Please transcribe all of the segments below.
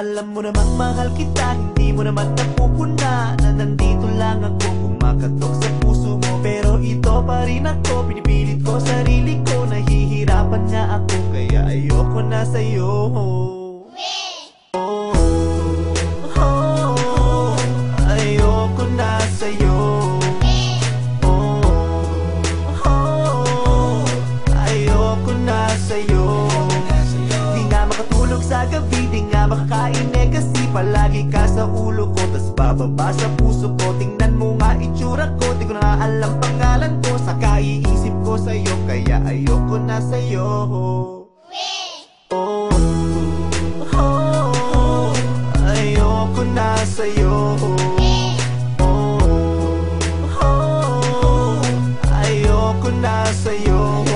Alam mo namang mahal kita, hindi mo naman napupuna na nandito lang ako kumakatok sa puso mo. Pero ito pa rin ako, pinipilit ko sarili ko, nahihirapan nga ako, kaya ayoko na sa'yo. Ayoko na sa'yo. Ayoko na sa'yo. Di nga makatulog sa gabi, di nga makakain kasi palagi ka sa ulo ko, tas bababa sa puso ko. Tingnan mo nga itsura ko, di ko na alam pangalan ko, saka iisip ko sa'yo, kaya ayoko na sa'yo. Ayoko na sa'yo. Ayoko na sa'yo.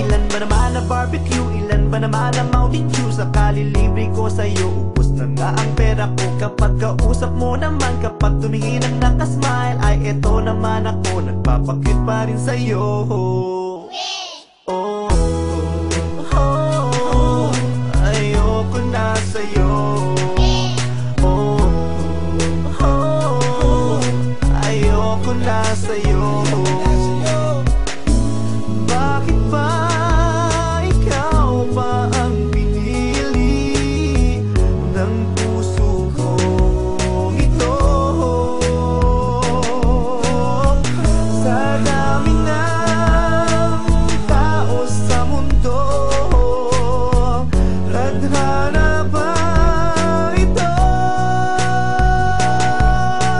Ilan ba naman na barbecue, ilan ba naman na Mountain Dew, saka lilibre ko sa'yo, ubos na nga ang pera ko. Kapag kausap mo naman, kapag tumingin ang nakasmile, ay eto naman ako, nagpapakit pa rin sa'yo. Ayoko na sa'yo. Ayoko na sa'yo. Bakit ba ikaw pa ang pinili ng puso ko ito? Sa dami ng tao sa mundo, tadhana ba ito?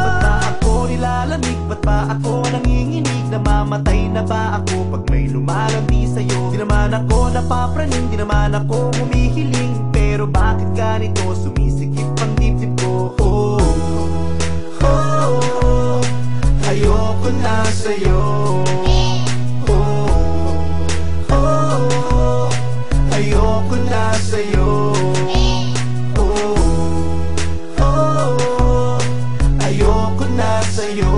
Ba't ba ako nilalamig? Ba't ba ako nanginginig? Namamatay na ba ako pag may lumalandi sa'yo? Di naman ako napapraning, di naman ako humihiling, pero bakit ganito sumisikip ang dibdib ko? Ayoko na sa'yo. Ayoko na sa'yo. Ayoko na sa'yo.